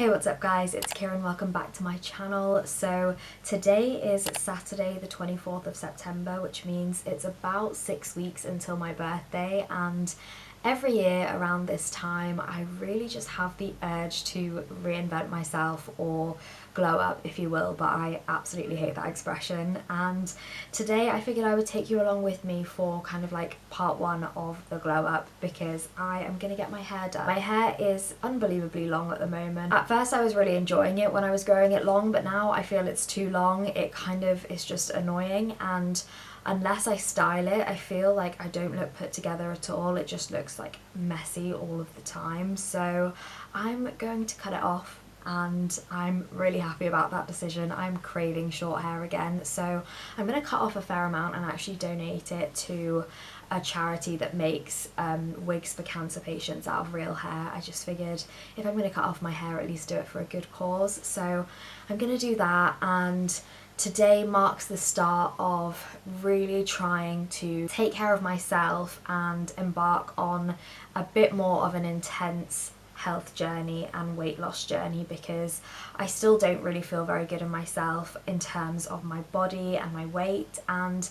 Hey, what's up guys, it's Kieran, welcome back to my channel. So today is Saturday the 24th of September, which means it's about 6 weeks until my birthday, and every year around this time I really just have the urge to reinvent myself, or glow up if you will, but I absolutely hate that expression. And today I figured I would take you along with me for kind of like part one of the glow up, because I am gonna get my hair done. My hair is unbelievably long at the moment. At first I was really enjoying it when I was growing it long, but now I feel it's too long. It kind of is just annoying, and unless I style it, I feel like I don't look put together at all. It just looks like messy all of the time. So I'm going to cut it off, and I'm really happy about that decision. I'm craving short hair again, so I'm going to cut off a fair amount and actually donate it to a charity that makes wigs for cancer patients out of real hair. I just figured if I'm going to cut off my hair, at least do it for a good cause. So I'm going to do that, and today marks the start of really trying to take care of myself and embark on a bit more of an intense health journey and weight loss journey, because I still don't really feel very good in myself in terms of my body and my weight, and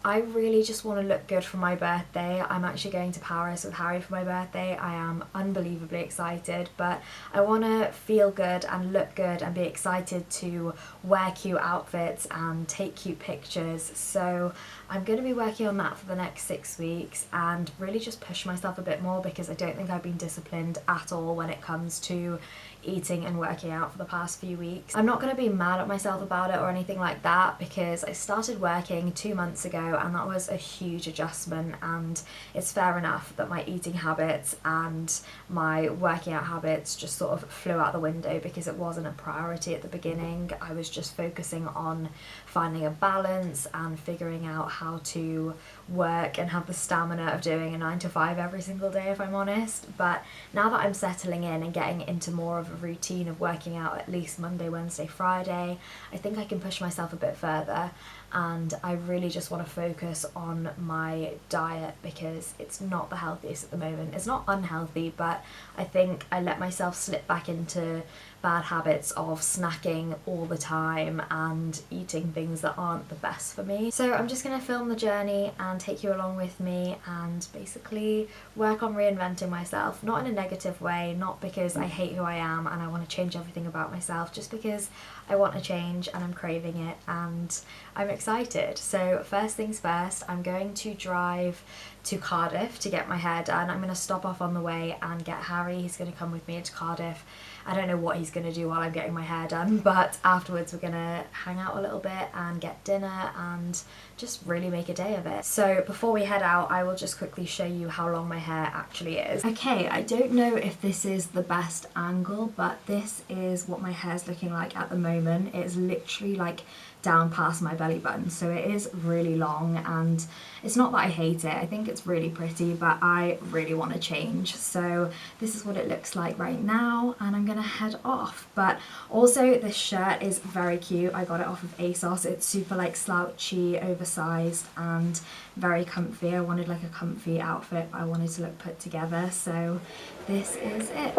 I really just want to look good for my birthday. I'm actually going to Paris with Harry for my birthday. I am unbelievably excited, but I want to feel good and look good and be excited to wear cute outfits and take cute pictures. So I'm going to be working on that for the next 6 weeks and really just push myself a bit more, because I don't think I've been disciplined at all when it comes to eating and working out for the past few weeks. I'm not going to be mad at myself about it or anything like that, because I started working 2 months ago and that was a huge adjustment, and it's fair enough that my eating habits and my working out habits just sort of flew out the window because it wasn't a priority at the beginning. I was just focusing on finding a balance and figuring out how to work and have the stamina of doing a 9 to 5 every single day, if I'm honest. But now that I'm settling in and getting into more of a routine of working out at least Monday, Wednesday, Friday, I think I can push myself a bit further, and I really just want to focus on my diet, because it's not the healthiest at the moment. It's not unhealthy, but I think I let myself slip back into bad habits of snacking all the time and eating things that aren't the best for me. So I'm just going to film the journey and take you along with me and basically work on reinventing myself, not in a negative way, not because I hate who I am and I want to change everything about myself, just because I want to change and I'm craving it and I'm excited. So first things first, I'm going to drive to Cardiff to get my hair done. I'm going to stop off on the way and get Harry. He's going to come with me to Cardiff. I don't know what he's going to do while I'm getting my hair done, but afterwards we're going to hang out a little bit and get dinner and just really make a day of it. So before we head out, I will just quickly show you how long my hair actually is. Okay, I don't know if this is the best angle, but this is what my hair's looking like at the moment. It's literally like down past my belly button, so it is really long, and it's not that I hate it. I think it's really pretty, but I really want to change. So this is what it looks like right now, and I'm gonna head off. But also this shirt is very cute. I got it off of ASOS. It's super like slouchy, oversized and very comfy. I wanted like a comfy outfit, but I wanted to look put together, so this is it.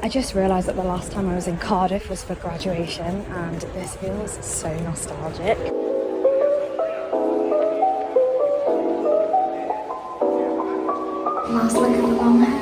I just realised that the last time I was in Cardiff was for graduation, and this feels so nostalgic. Last look at the long hair.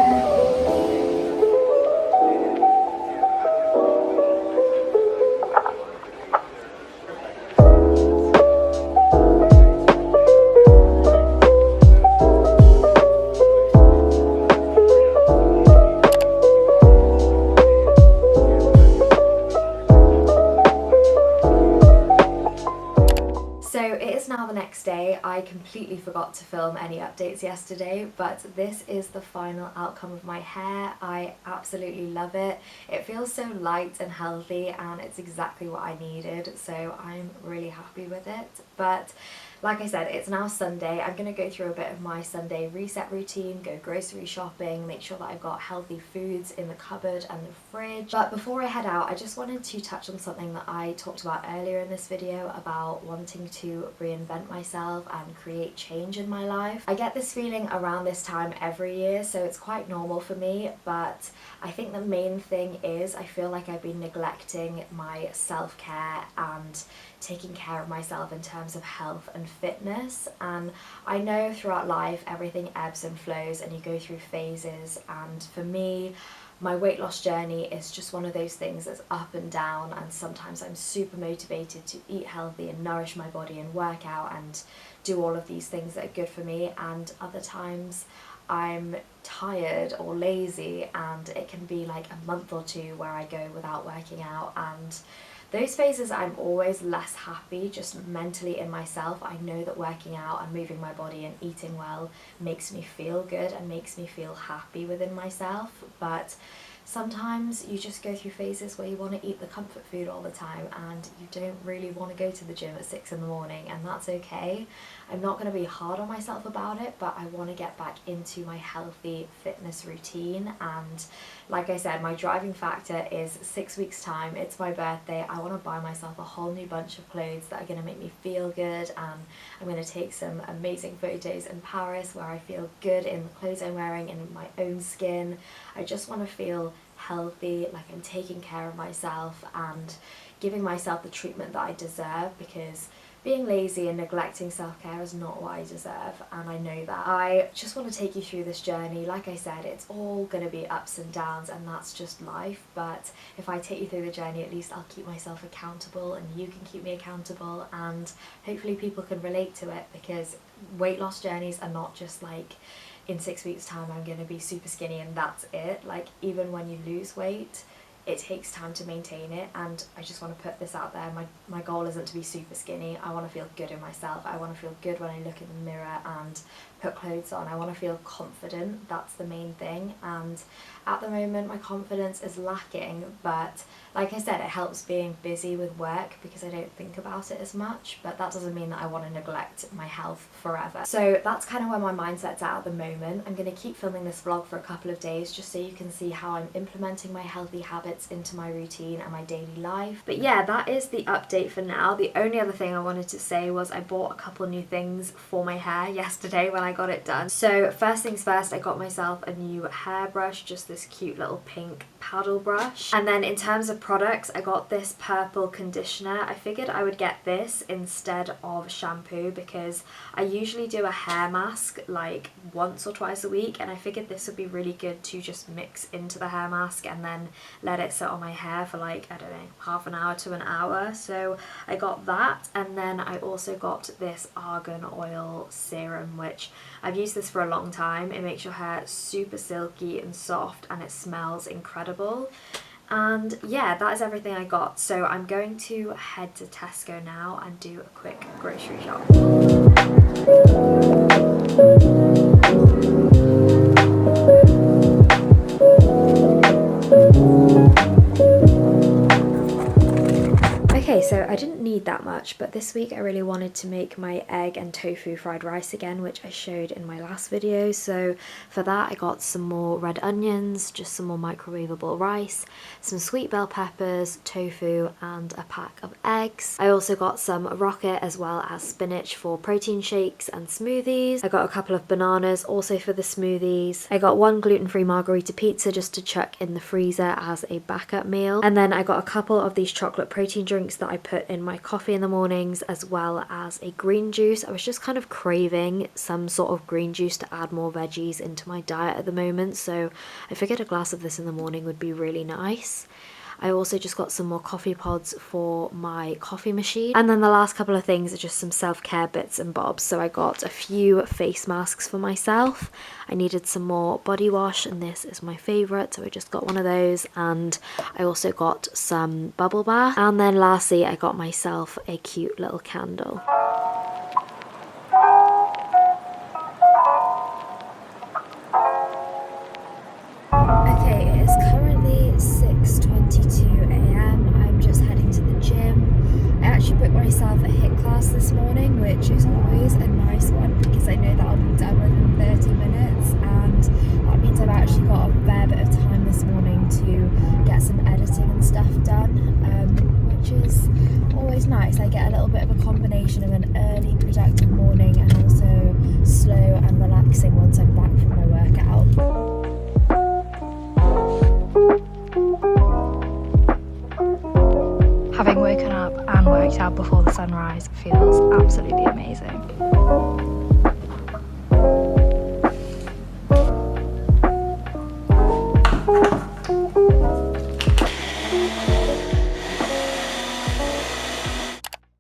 Now the next day. I completely forgot to film any updates yesterday, but this is the final outcome of my hair. I absolutely love it. It feels so light and healthy, and it's exactly what I needed, so I'm really happy with it. But like I said, it's now Sunday. I'm going to go through a bit of my Sunday reset routine, go grocery shopping, make sure that I've got healthy foods in the cupboard and the fridge. But before I head out, I just wanted to touch on something that I talked about earlier in this video about wanting to reinvent myself and create change in my life. I get this feeling around this time every year, so it's quite normal for me, but I think the main thing is I feel like I've been neglecting my self-care and taking care of myself in terms of health and fitness. And I know throughout life everything ebbs and flows and you go through phases, and for me my weight loss journey is just one of those things that's up and down, and sometimes I'm super motivated to eat healthy and nourish my body and work out and do all of these things that are good for me, and other times I'm tired or lazy and it can be like a month or two where I go without working out, and those phases I'm always less happy just mentally in myself. I know that working out and moving my body and eating well makes me feel good and makes me feel happy within myself, but sometimes you just go through phases where you want to eat the comfort food all the time and you don't really want to go to the gym at 6 in the morning, and that's okay. I'm not going to be hard on myself about it, but I want to get back into my healthy fitness routine. And like I said, my driving factor is 6 weeks time. It's my birthday. I want to buy myself a whole new bunch of clothes that are going to make me feel good, and I'm going to take some amazing photos in Paris where I feel good in the clothes I'm wearing, in my own skin. I just want to feel healthy, like I'm taking care of myself and giving myself the treatment that I deserve, because being lazy and neglecting self-care is not what I deserve, and I know that. I just want to take you through this journey. Like I said, it's all going to be ups and downs, and that's just life, but if I take you through the journey, at least I'll keep myself accountable and you can keep me accountable, and hopefully people can relate to it, because weight loss journeys are not just like in 6 weeks time I'm going to be super skinny and that's it. Like, even when you lose weight, it takes time to maintain it, and I just want to put this out there. My goal isn't to be super skinny. I want to feel good in myself. I want to feel good when I look in the mirror and put clothes on. I want to feel confident. That's the main thing, and at the moment my confidence is lacking, but like I said, it helps being busy with work because I don't think about it as much, but that doesn't mean that I want to neglect my health forever. So that's kind of where my mindset's at the moment. I'm going to keep filming this vlog for a couple of days just so you can see how I'm implementing my healthy habits into my routine and my daily life. But yeah, that is the update for now. The only other thing I wanted to say was I bought a couple new things for my hair yesterday when I got it done. So first things first, I got myself a new hairbrush, just this cute little pink paddle brush. And then in terms of products, I got this purple conditioner. I figured I would get this instead of shampoo because I usually do a hair mask like once or twice a week, and I figured this would be really good to just mix into the hair mask and then let it sit on my hair for like, I don't know, half an hour to an hour. So I got that, and then I also got this argan oil serum, which I've used this for a long time. It makes your hair super silky and soft, and it smells incredible. And yeah, that is everything I got. So I'm going to head to Tesco now and do a quick grocery shop. Okay, so I didn't need that much, but this week I really wanted to make my egg and tofu fried rice again, which I showed in my last video. So for that I got some more red onions, just some more microwavable rice, some sweet bell peppers, tofu, and a pack of eggs. I also got some rocket as well as spinach for protein shakes and smoothies. I got a couple of bananas also for the smoothies. I got one gluten-free margarita pizza just to chuck in the freezer as a backup meal. And then I got a couple of these chocolate protein drinks that I put in my coffee in the mornings, as well as a green juice. I was just kind of craving some sort of green juice to add more veggies into my diet at the moment, so I figured a glass of this in the morning would be really nice. I also just got some more coffee pods for my coffee machine. And then the last couple of things are just some self-care bits and bobs. So I got a few face masks for myself. I needed some more body wash, and this is my favourite, so I just got one of those. And I also got some bubble bath. And then lastly, I got myself a cute little candle. Okay, it is currently 6:22 AM. I'm just heading to the gym. I actually booked myself a HIIT class this morning, which is always which is always nice. I get a little bit of a combination of an early productive morning and also slow and relaxing once I'm back from my workout. Having woken up and worked out before the sunrise feels absolutely amazing.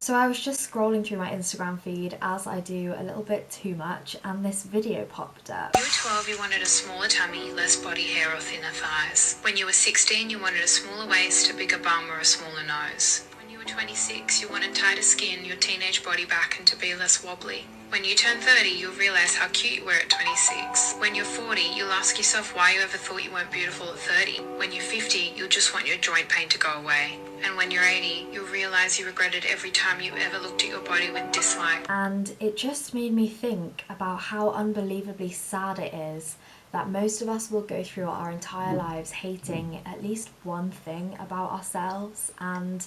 So I was just scrolling through my Instagram feed, as I do a little bit too much, and this video popped up. When you were 12, you wanted a smaller tummy, less body hair or thinner thighs. When you were 16, you wanted a smaller waist, a bigger bum or a smaller nose. When you were 26, you wanted tighter skin, your teenage body back and to be less wobbly. When you turn 30, you'll realise how cute you were at 26. When you're 40, you'll ask yourself why you ever thought you weren't beautiful at 30. When you're 50, you'll just want your joint pain to go away. And when you're 80, you'll realise you regretted every time you ever looked at your body with dislike. And it just made me think about how unbelievably sad it is that most of us will go through our entire lives hating at least one thing about ourselves, and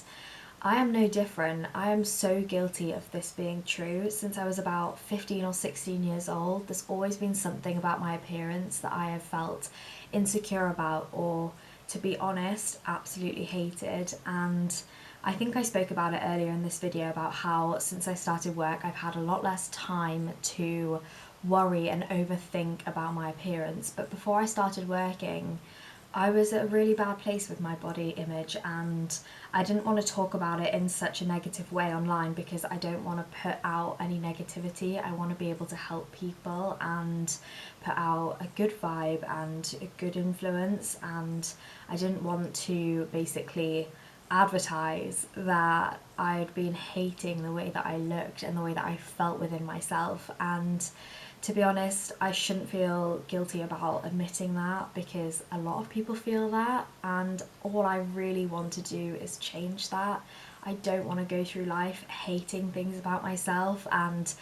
I am no different. I am so guilty of this being true. Since I was about 15 or 16 years old, there's always been something about my appearance that I have felt insecure about, or to be honest, absolutely hated. And I think I spoke about it earlier in this video about how since I started work I've had a lot less time to worry and overthink about my appearance. But before I started working, I was at a really bad place with my body image, and I didn't want to talk about it in such a negative way online because I don't want to put out any negativity. I want to be able to help people and put out a good vibe and a good influence, and I didn't want to basically advertise that I had been hating the way that I looked and the way that I felt within myself. And to be honest, I shouldn't feel guilty about admitting that because a lot of people feel that, and all I really want to do is change that. I don't want to go through life hating things about myself, and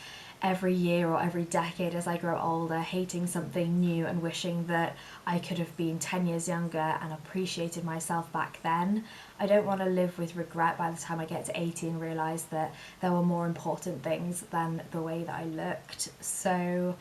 every year or every decade as I grow older hating something new and wishing that I could have been 10 years younger and appreciated myself back then. I don't want to live with regret by the time I get to 80 and realise that there were more important things than the way that I looked. So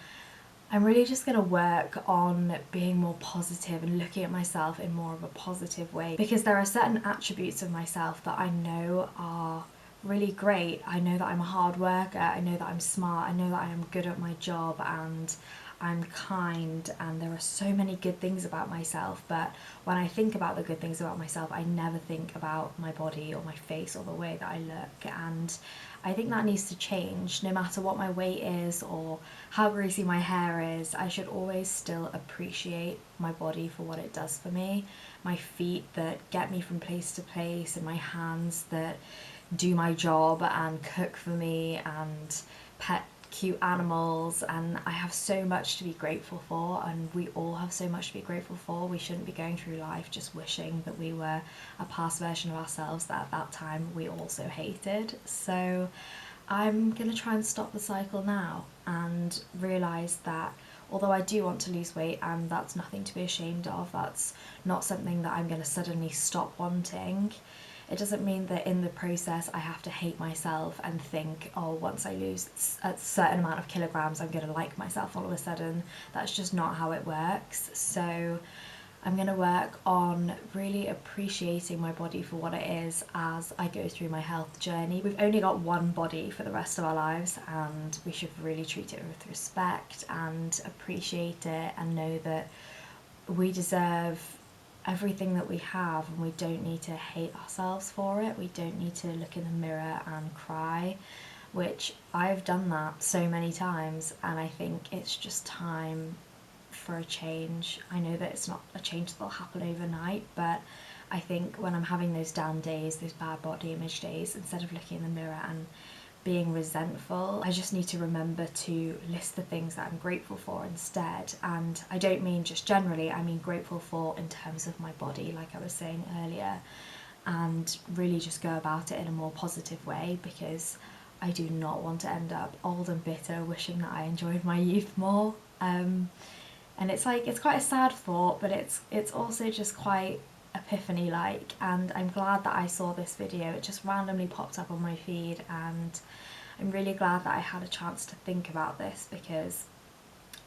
I'm really just going to work on being more positive and looking at myself in more of a positive way, because there are certain attributes of myself that I know are really great. I know that I'm a hard worker, I know that I'm smart, I know that I am good at my job, and I'm kind, and there are so many good things about myself. But when I think about the good things about myself, I never think about my body or my face or the way that I look, and I think that needs to change. No matter what my weight is or how greasy my hair is, I should always still appreciate my body for what it does for me. My feet that get me from place to place, and my hands that do my job and cook for me and pet cute animals, and I have so much to be grateful for, and we all have so much to be grateful for. We shouldn't be going through life just wishing that we were a past version of ourselves that at that time we also hated. So I'm gonna try and stop the cycle now and realise that although I do want to lose weight, and that's nothing to be ashamed of, that's not something that I'm gonna suddenly stop wanting. It doesn't mean that in the process I have to hate myself and think, oh, once I lose a certain amount of kilograms I'm going to like myself all of a sudden. That's just not how it works. So I'm going to work on really appreciating my body for what it is as I go through my health journey. We've only got one body for the rest of our lives, and we should really treat it with respect and appreciate it and know that we deserve everything that we have, and we don't need to hate ourselves for it. We don't need to look in the mirror and cry, which I've done that so many times, and I think it's just time for a change. I know that it's not a change that'll happen overnight, but I think when I'm having those down days, those bad body image days, instead of looking in the mirror and being resentful, I just need to remember to list the things that I'm grateful for instead. And I don't mean just generally, I mean grateful for in terms of my body, like I was saying earlier, and really just go about it in a more positive way, because I do not want to end up old and bitter wishing that I enjoyed my youth more. And it's like, it's quite a sad thought, but it's also just quite epiphany like, and I'm glad that I saw this video. It just randomly popped up on my feed, and I'm really glad that I had a chance to think about this, because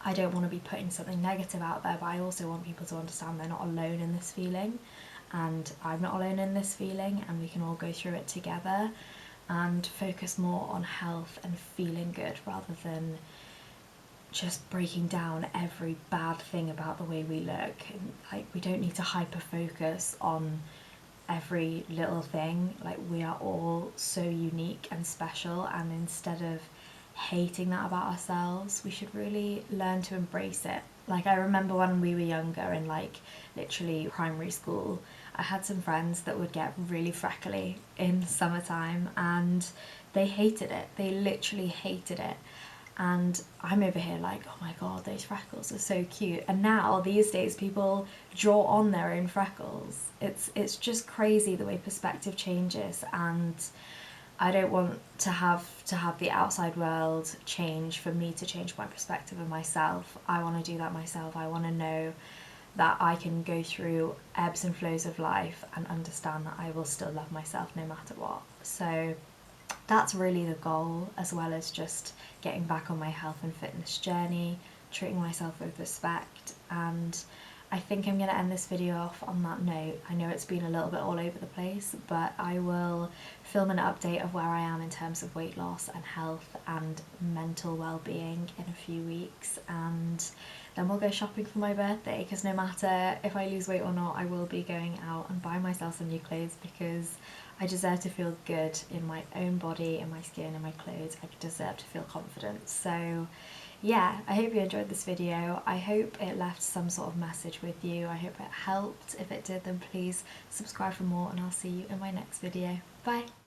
I don't want to be putting something negative out there, but I also want people to understand they're not alone in this feeling, and I'm not alone in this feeling, and we can all go through it together, and focus more on health and feeling good rather than just breaking down every bad thing about the way we look. And, like, we don't need to hyper focus on every little thing. Like, we are all so unique and special, and instead of hating that about ourselves, we should really learn to embrace it. Like, I remember when we were younger, in like literally primary school, I had some friends that would get really freckly in summertime, and they hated it. They literally hated it. And I'm over here like, oh my god, those freckles are so cute. And now these days people draw on their own freckles. It's just crazy the way perspective changes, and I don't want to have the outside world change for me to change my perspective of myself. I want to do that myself. I want to know that I can go through ebbs and flows of life and understand that I will still love myself no matter what. So that's really the goal, as well as just getting back on my health and fitness journey, treating myself with respect. And I think I'm going to end this video off on that note. I know it's been a little bit all over the place, but I will film an update of where I am in terms of weight loss and health and mental well-being in a few weeks, and then we'll go shopping for my birthday, because no matter if I lose weight or not, I will be going out and buying myself some new clothes, because I deserve to feel good in my own body, in my skin, in my clothes. I deserve to feel confident. So yeah, I hope you enjoyed this video. I hope it left some sort of message with you. I hope it helped. If it did, then please subscribe for more, and I'll see you in my next video. Bye!